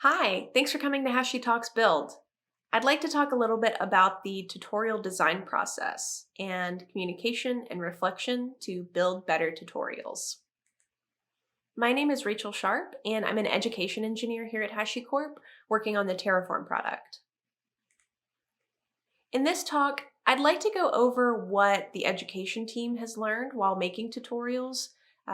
Hi, thanks for coming to HashiTalks Build. I'd like to talk a little bit about the tutorial design process and communication and reflection to build better tutorials. My name is Rachel Sharp, and I'm an education engineer here at HashiCorp working on the Terraform product. In this talk, I'd like to go over what the education team has learned while making tutorials,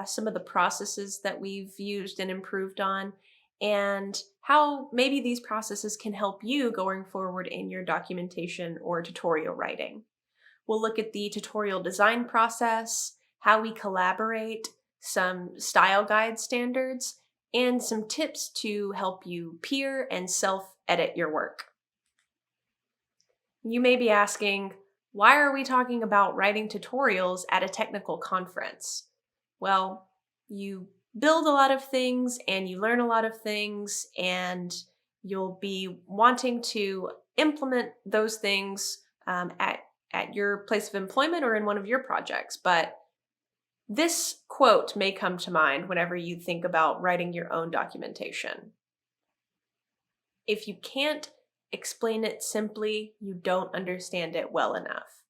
some of the processes that we've used and improved on, and how maybe these processes can help you going forward in your documentation or tutorial writing. We'll look at the tutorial design process, how we collaborate, some style guide standards, and some tips to help you peer and self-edit your work. You may be asking, why are we talking about writing tutorials at a technical conference? Well, you build a lot of things and you learn a lot of things, and you'll be wanting to implement those things at your place of employment or in one of your projects. But this quote may come to mind whenever you think about writing your own documentation. If you can't explain it simply, you don't understand it well enough.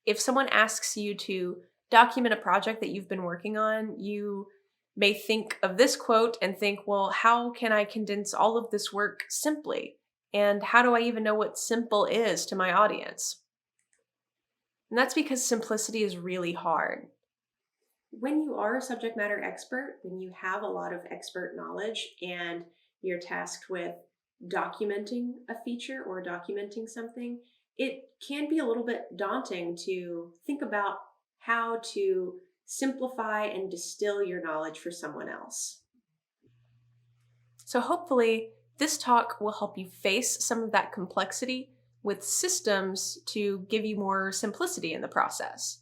If someone asks you to document a project that you've been working on, you may think of this quote and think, well, how can I condense all of this work simply? And how do I even know what simple is to my audience? And that's because simplicity is really hard. When you are a subject matter expert, when you have a lot of expert knowledge and you're tasked with documenting a feature or documenting something, it can be a little bit daunting to think about how to simplify and distill your knowledge for someone else. So hopefully this talk will help you face some of that complexity with systems to give you more simplicity in the process.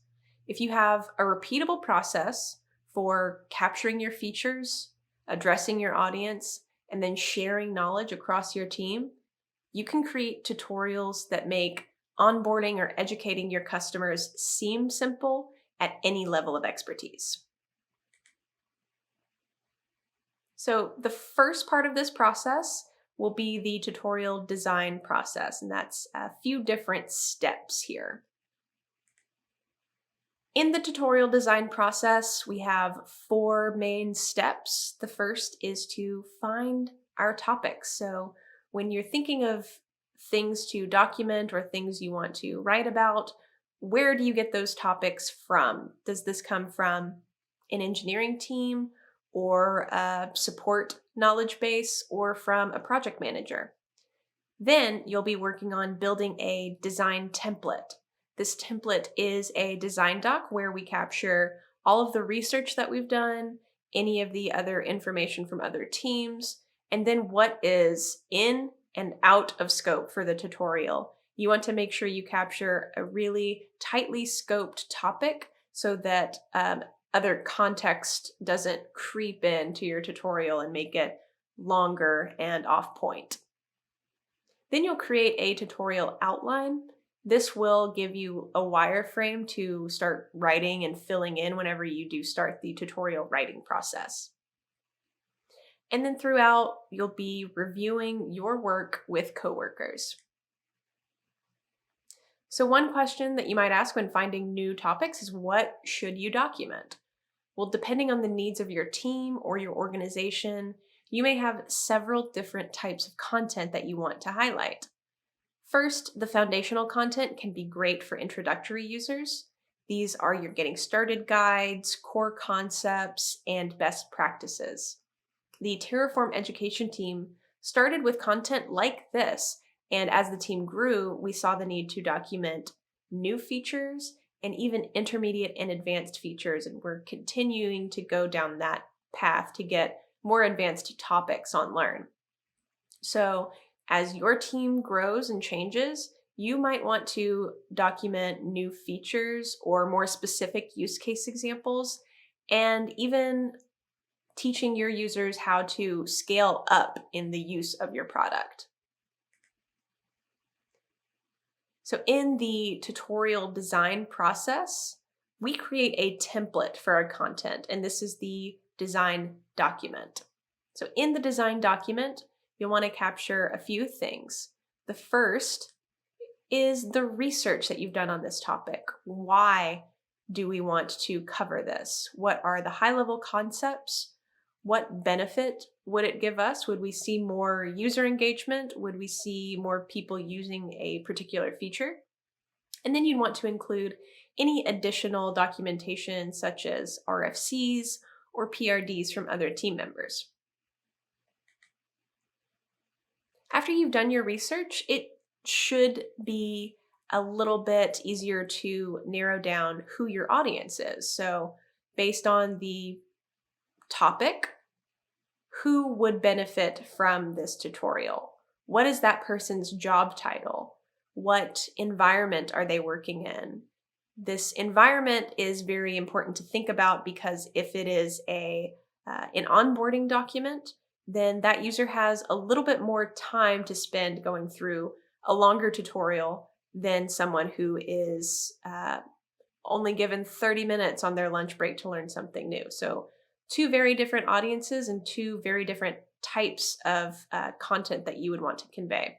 If you have a repeatable process for capturing your features, addressing your audience, and then sharing knowledge across your team, you can create tutorials that make onboarding or educating your customers seem simple at any level of expertise. So the first part of this process will be the tutorial design process, and that's a few different steps here. In the tutorial design process, we have 4 main steps. The first is to find our topics. So when you're thinking of things to document or things you want to write about, where do you get those topics from? Does this come from an engineering team or a support knowledge base or from a project manager? Then you'll be working on building a design template. This template is a design doc where we capture all of the research that we've done, any of the other information from other teams, and then what is in and out of scope for the tutorial. You want to make sure you capture a really tightly scoped topic so that other context doesn't creep into your tutorial and make it longer and off point. Then you'll create a tutorial outline. This will give you a wireframe to start writing and filling in whenever you do start the tutorial writing process. And then throughout, you'll be reviewing your work with coworkers. So one question that you might ask when finding new topics is, what should you document? Well, depending on the needs of your team or your organization, you may have several different types of content that you want to highlight. First, the foundational content can be great for introductory users. These are your getting started guides, core concepts, and best practices. The Terraform education team started with content like this, and as the team grew, we saw the need to document new features and even intermediate and advanced features, and we're continuing to go down that path to get more advanced topics on Learn. So as your team grows and changes, you might want to document new features or more specific use case examples, and even teaching your users how to scale up in the use of your product. So in the tutorial design process, we create a template for our content, and this is the design document. So in the design document, you'll want to capture a few things. The first is the research that you've done on this topic. Why do we want to cover this? What are the high-level concepts? What benefit would it give us? Would we see more user engagement? Would we see more people using a particular feature? And then you'd want to include any additional documentation such as RFCs or PRDs from other team members. After you've done your research, it should be a little bit easier to narrow down who your audience is. So based on the topic, who would benefit from this tutorial? What is that person's job title? What environment are they working in? This environment is very important to think about because if it is an onboarding document, then that user has a little bit more time to spend going through a longer tutorial than someone who is only given 30 minutes on their lunch break to learn something new. So two very different audiences and two very different types of content that you would want to convey.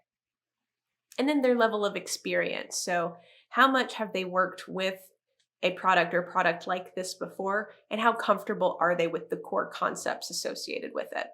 And then their level of experience. So how much have they worked with a product or product like this before, and how comfortable are they with the core concepts associated with it?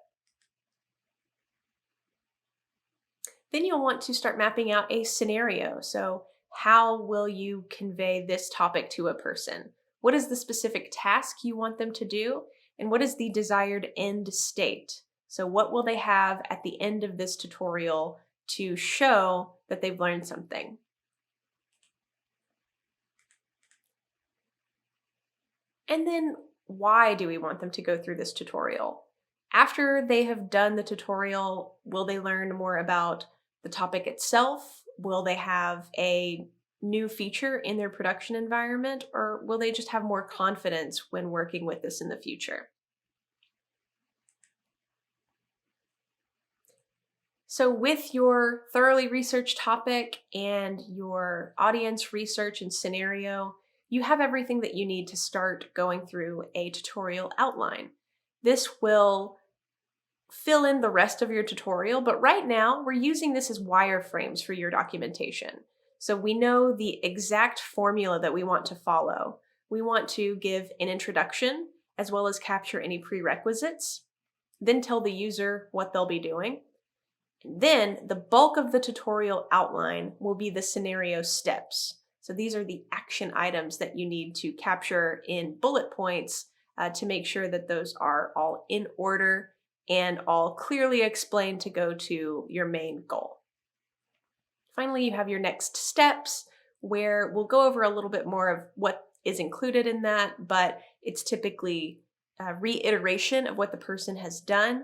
Then you'll want to start mapping out a scenario. So how will you convey this topic to a person? What is the specific task you want them to do? And what is the desired end state? So what will they have at the end of this tutorial to show that they've learned something? And then why do we want them to go through this tutorial? After they have done the tutorial, will they learn more about the topic itself? Will they have a new feature in their production environment, or will they just have more confidence when working with this in the future? So with your thoroughly researched topic and your audience research and scenario, you have everything that you need to start going through a tutorial outline. This will fill in the rest of your tutorial, but right now we're using this as wireframes for your documentation. So we know the exact formula that we want to follow. We want to give an introduction as well as capture any prerequisites, then tell the user what they'll be doing. And then the bulk of the tutorial outline will be the scenario steps. So these are the action items that you need to capture in bullet points to make sure that those are all in order and all clearly explained to go to your main goal. Finally, you have your next steps, where we'll go over a little bit more of what is included in that, but it's typically a reiteration of what the person has done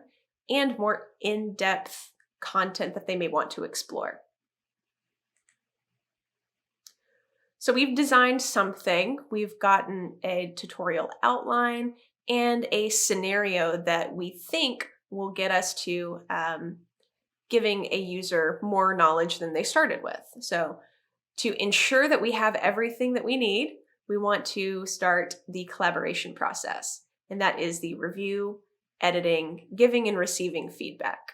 and more in-depth content that they may want to explore. So we've designed something, we've gotten a tutorial outline and a scenario that we think will get us to giving a user more knowledge than they started with. So to ensure that we have everything that we need, we want to start the collaboration process. And that is the review, editing, giving and receiving feedback.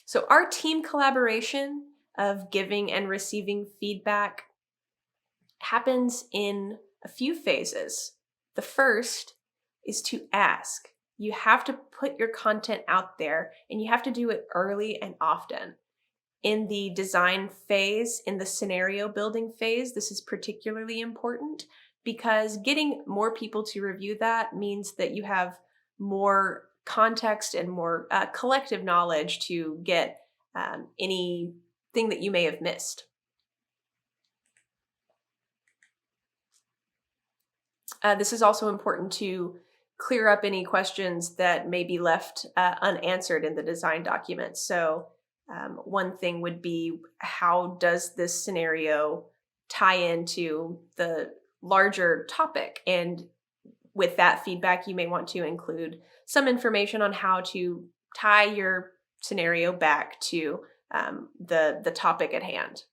So our team collaboration of giving and receiving feedback happens in a few phases. The first is to ask. You have to put your content out there and you have to do it early and often. In the design phase, in the scenario building phase, this is particularly important because getting more people to review that means that you have more context and more collective knowledge to get anything that you may have missed. This is also important to clear up any questions that may be left unanswered in the design document. So one thing would be, how does this scenario tie into the larger topic? And with that feedback, you may want to include some information on how to tie your scenario back to the topic at hand.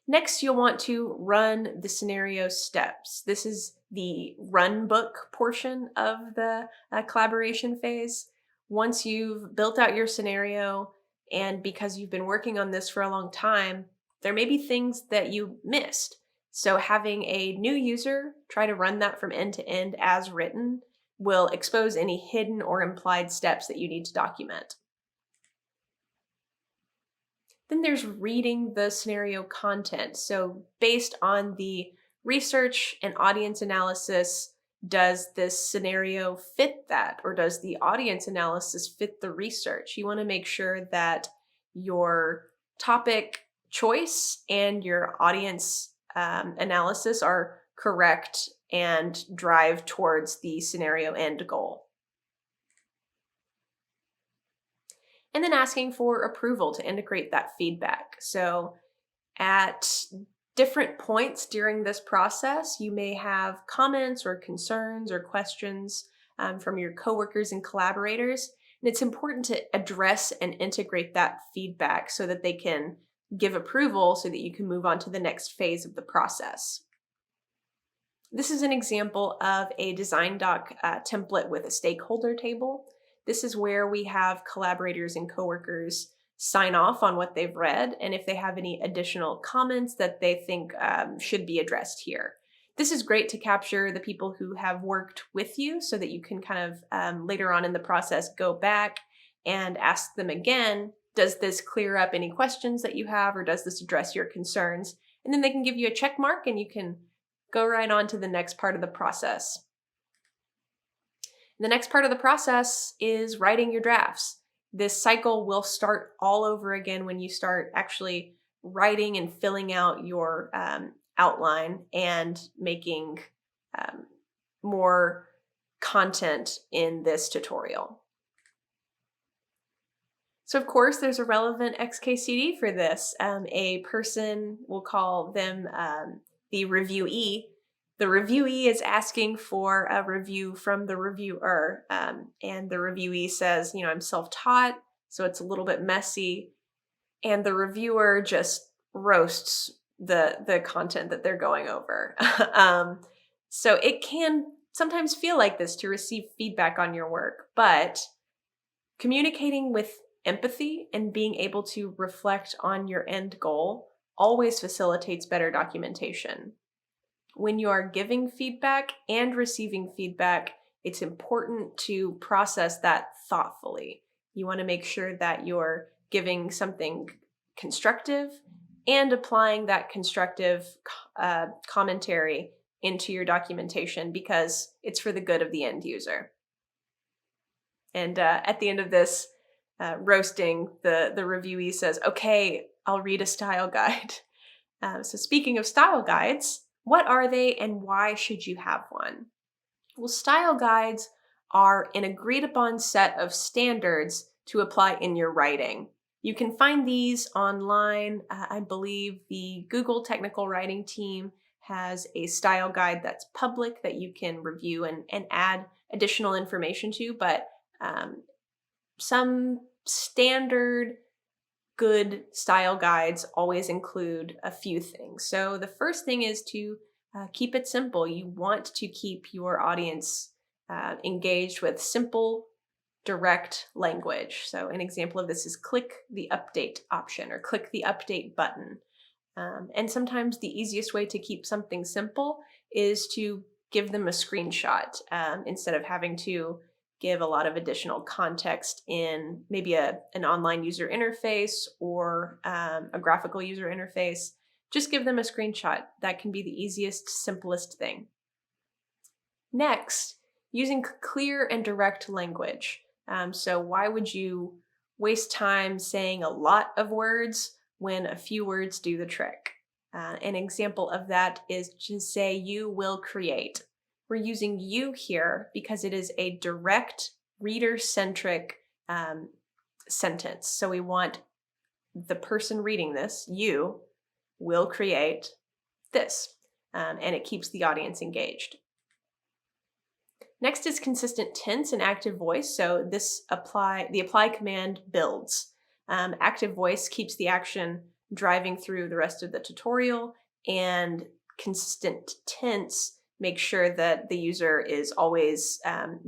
Next, you'll want to run the scenario steps. This is the run book portion of the collaboration phase, once you've built out your scenario and because you've been working on this for a long time, there may be things that you missed. So having a new user try to run that from end to end as written will expose any hidden or implied steps that you need to document. Then there's reading the scenario content. So based on the research and audience analysis, does this scenario fit that? Or does the audience analysis fit the research? You want to make sure that your topic choice and your audience analysis are correct and drive towards the scenario end goal. And then asking for approval to integrate that feedback. So at different points during this process, you may have comments or concerns or questions from your coworkers and collaborators. And it's important to address and integrate that feedback so that they can give approval so that you can move on to the next phase of the process. This is an example of a design doc template with a stakeholder table. This is where we have collaborators and coworkers sign off on what they've read and if they have any additional comments that they think should be addressed here. This is great to capture the people who have worked with you so that you can kind of later on in the process go back and ask them again, does this clear up any questions that you have or does this address your concerns? And then they can give you a check mark and you can go right on to the next part of the process. The next part of the process is writing your drafts. This cycle will start all over again when you start actually writing and filling out your outline and making more content in this tutorial. So of course, there's a relevant XKCD for this. A person, we'll call them the reviewee. The reviewee is asking for a review from the reviewer, and the reviewee says, I'm self-taught, so it's a little bit messy, and the reviewer just roasts the content that they're going over. So it can sometimes feel like this to receive feedback on your work, but communicating with empathy and being able to reflect on your end goal always facilitates better documentation. When you are giving feedback and receiving feedback, it's important to process that thoughtfully. You want to make sure that you're giving something constructive and applying that constructive commentary into your documentation because it's for the good of the end user. And at the end of this roasting, the reviewee says, okay, I'll read a style guide. So speaking of style guides, what are they and why should you have one? Well, style guides are an agreed upon set of standards to apply in your writing. You can find these online. I believe the Google Technical Writing team has a style guide that's public that you can review and add additional information to, but some standard good style guides always include a few things. So the first thing is to keep it simple. You want to keep your audience engaged with simple, direct language. So an example of this is click the update option or click the update button. And sometimes the easiest way to keep something simple is to give them a screenshot instead of having to give a lot of additional context in maybe an online user interface or a graphical user interface. Just give them a screenshot. That can be the easiest, simplest thing. Next, using clear and direct language. So why would you waste time saying a lot of words when a few words do the trick? An example of that is to say you will create. We're using you here because it is a direct, reader-centric sentence. So we want the person reading this, you, will create this, and it keeps the audience engaged. Next is consistent tense and active voice. So the apply command builds. Active voice keeps the action driving through the rest of the tutorial, and consistent tense make sure that the user is always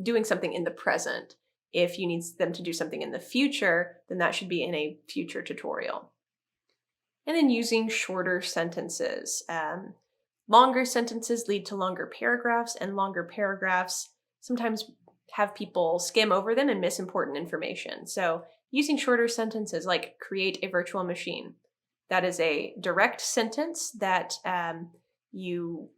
doing something in the present. if you need them to do something in the future, then that should be in a future tutorial. And then using shorter sentences. Longer sentences lead to longer paragraphs, and longer paragraphs sometimes have people skim over them and miss important information. So using shorter sentences like create a virtual machine. That is a direct sentence that you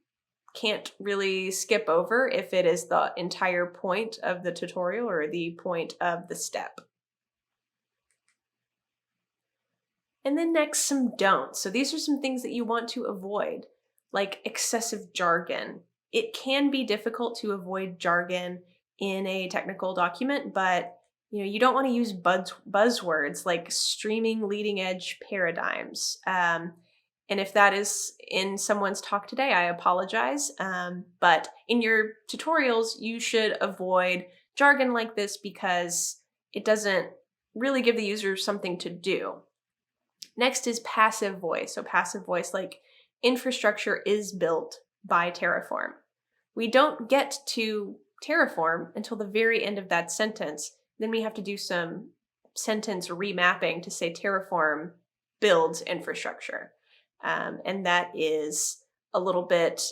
can't really skip over if it is the entire point of the tutorial or the point of the step. And then next, some don'ts. So these are some things that you want to avoid, like excessive jargon. It can be difficult to avoid jargon in a technical document, but you don't want to use buzzwords like streaming leading edge paradigms. And if that is in someone's talk today, I apologize. But in your tutorials, you should avoid jargon like this because it doesn't really give the user something to do. Next is passive voice. So passive voice, like infrastructure is built by Terraform. We don't get to Terraform until the very end of that sentence. Then we have to do some sentence remapping to say Terraform builds infrastructure. And that is a little bit,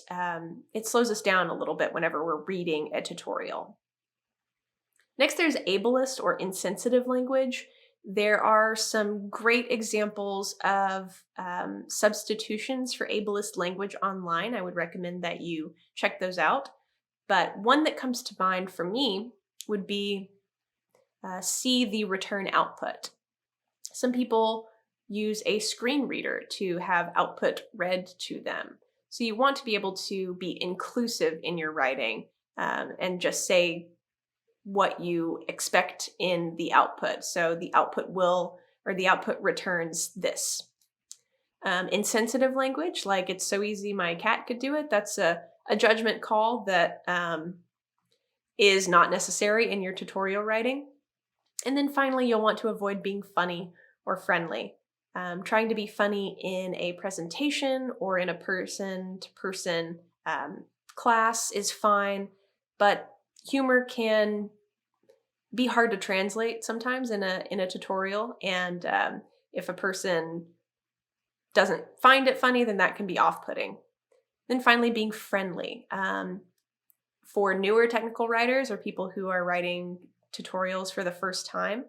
it slows us down a little bit whenever we're reading a tutorial. Next, there's ableist or insensitive language. There are some great examples of substitutions for ableist language online. I would recommend that you check those out. But one that comes to mind for me would be see the return output. Some people use a screen reader to have output read to them. So you want to be able to be inclusive in your writing and just say what you expect in the output. So the output returns this. Insensitive language, like it's so easy my cat could do it, that's a judgment call that is not necessary in your tutorial writing. And then finally, you'll want to avoid being funny or friendly. Trying to be funny in a presentation or in a person-to-person class is fine, but humor can be hard to translate sometimes in a tutorial. And if a person doesn't find it funny, then that can be off-putting. Then finally, being friendly. For newer technical writers or people who are writing tutorials for the first time,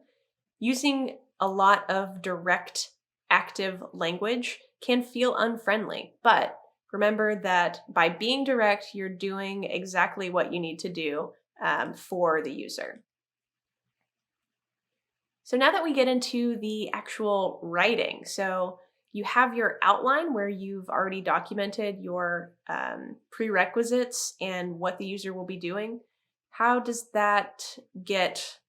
using a lot of direct active language can feel unfriendly, but remember that by being direct, you're doing exactly what you need to do for the user. So now that we get into the actual writing, so you have your outline where you've already documented your prerequisites and what the user will be doing. How does that get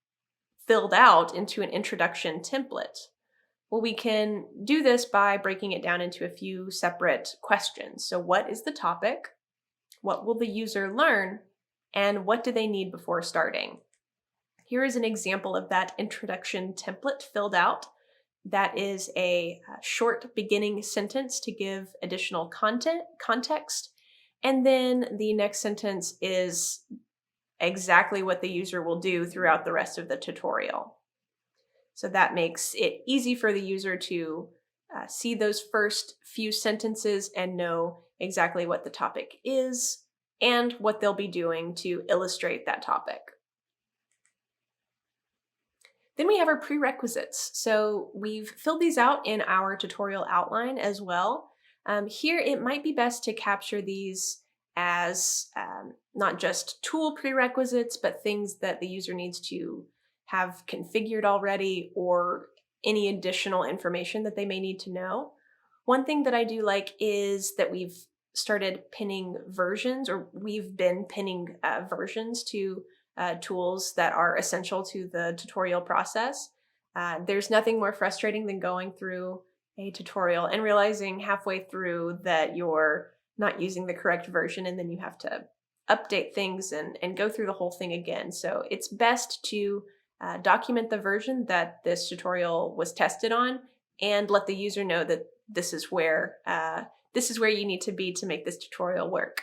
filled out into an introduction template? Well, we can do this by breaking it down into a few separate questions. So what is the topic? What will the user learn? And what do they need before starting? Here is an example of that introduction template filled out. That is a short beginning sentence to give additional context. And then the next sentence is exactly what the user will do throughout the rest of the tutorial. So that makes it easy for the user to see those first few sentences and know exactly what the topic is and what they'll be doing to illustrate that topic. Then we have our prerequisites. So we've filled these out in our tutorial outline as well. Here it might be best to capture these as not just tool prerequisites, but things that the user needs to have configured already or any additional information that they may need to know. One thing that I do like is that we've started pinning versions, or we've been pinning versions to tools that are essential to the tutorial process. There's nothing more frustrating than going through a tutorial and realizing halfway through that you're not using the correct version, and then you have to update things and go through the whole thing again. So it's best to document the version that this tutorial was tested on and let the user know that this is where you need to be to make this tutorial work.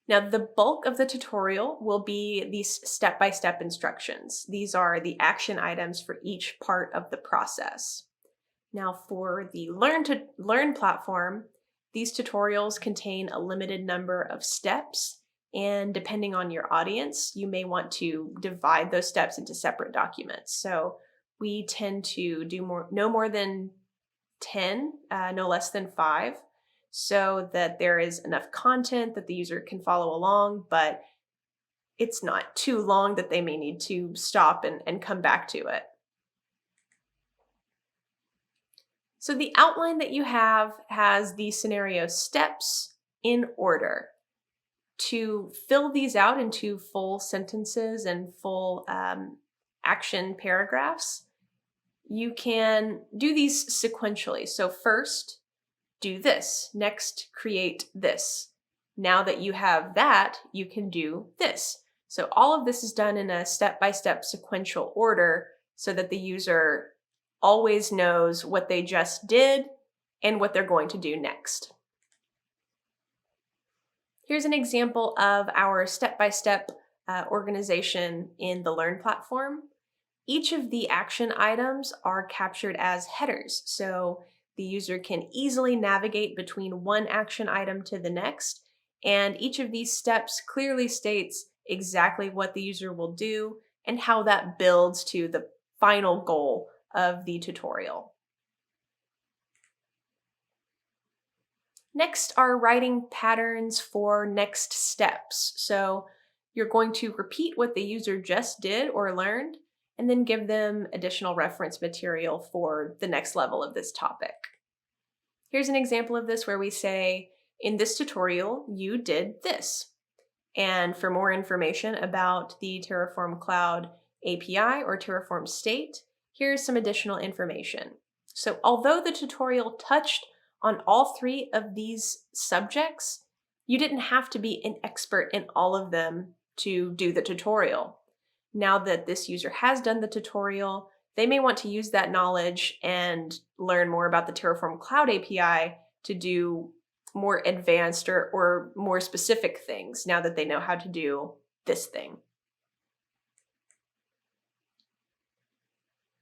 Now, the bulk of the tutorial will be these step-by-step instructions. These are the action items for each part of the process. Now, for the Learn to Learn platform, these tutorials contain a limited number of steps, and depending on your audience, you may want to divide those steps into separate documents. So we tend to do no more than 10, no less than 5, so that there is enough content that the user can follow along, but it's not too long that they may need to stop and come back to it. So the outline that you have has the scenario steps in order. To fill these out into full sentences and full action paragraphs, you can do these sequentially. So first, do this. Next, create this. Now that you have that, you can do this. So all of this is done in a step-by-step sequential order so that the user always knows what they just did and what they're going to do next. Here's an example of our step-by-step organization in the Learn platform. Each of the action items are captured as headers, so the user can easily navigate between one action item to the next, and each of these steps clearly states exactly what the user will do and how that builds to the final goal of the tutorial. Next are writing patterns for next steps. So you're going to repeat what the user just did or learned, and then give them additional reference material for the next level of this topic. Here's an example of this where we say, in this tutorial, you did this. And for more information about the Terraform Cloud API or Terraform State, here's some additional information. So although the tutorial touched on all 3 of these subjects, you didn't have to be an expert in all of them to do the tutorial. Now that this user has done the tutorial, they may want to use that knowledge and learn more about the Terraform Cloud API to do more advanced or more specific things now that they know how to do this thing.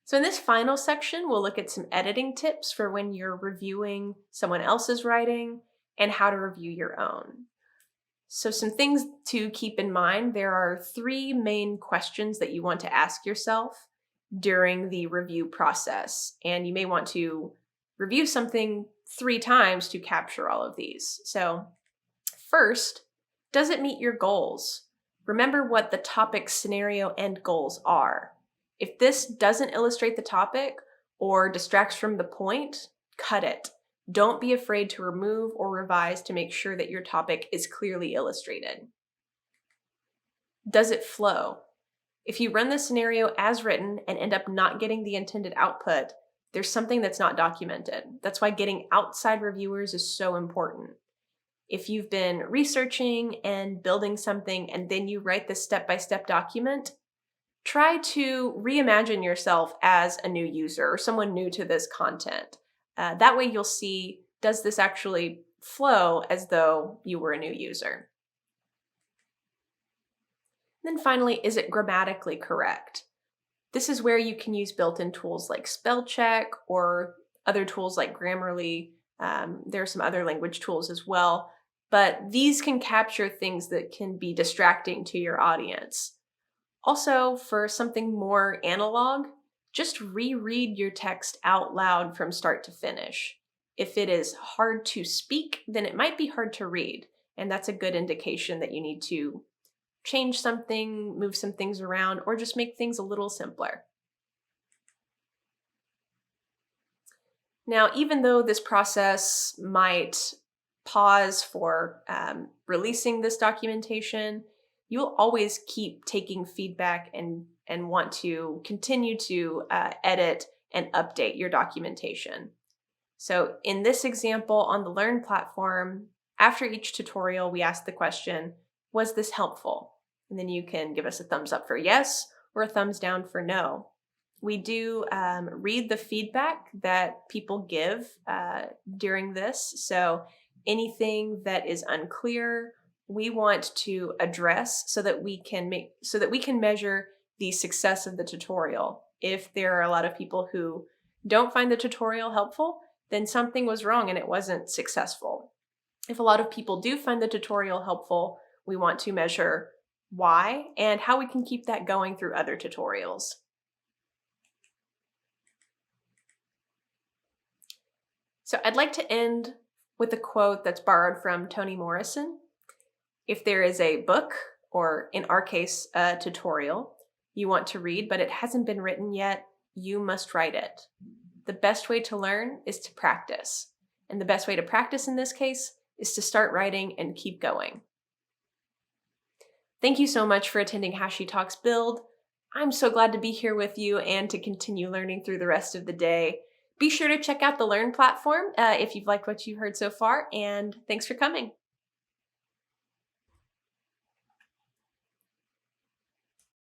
So in this final section, we'll look at some editing tips for when you're reviewing someone else's writing and how to review your own. So some things to keep in mind, there are 3 main questions that you want to ask yourself during the review process, and you may want to review something 3 times to capture all of these. So first, does it meet your goals? Remember what the topic, scenario, and goals are. If this doesn't illustrate the topic or distracts from the point, cut it. Don't be afraid to remove or revise to make sure that your topic is clearly illustrated. Does it flow? If you run the scenario as written and end up not getting the intended output, there's something that's not documented. That's why getting outside reviewers is so important. If you've been researching and building something and then you write this step-by-step document, try to reimagine yourself as a new user or someone new to this content. That way you'll see, does this actually flow as though you were a new user? And then finally, is it grammatically correct? This is where you can use built-in tools like spell check or other tools like Grammarly. There are some other language tools as well, but these can capture things that can be distracting to your audience. Also, for something more analog, just reread your text out loud from start to finish. If it is hard to speak, then it might be hard to read, and that's a good indication that you need to change something, move some things around, or just make things a little simpler. Now, even though this process might pause for releasing this documentation, you'll always keep taking feedback and want to continue to edit and update your documentation. So in this example on the Learn platform, after each tutorial, we ask the question, was this helpful? And then you can give us a thumbs up for yes or a thumbs down for no. We do read the feedback that people give during this. So anything that is unclear we want to address so that we can measure the success of the tutorial. If there are a lot of people who don't find the tutorial helpful, then something was wrong and it wasn't successful. If a lot of people do find the tutorial helpful, we want to measure why and how we can keep that going through other tutorials. So I'd like to end with a quote that's borrowed from Toni Morrison. If there is a book, or in our case, a tutorial, you want to read, but it hasn't been written yet, you must write it. The best way to learn is to practice. And the best way to practice in this case is to start writing and keep going. Thank you so much for attending HashiTalks Build. I'm so glad to be here with you and to continue learning through the rest of the day. Be sure to check out the Learn platform if you've liked what you've heard so far, and thanks for coming.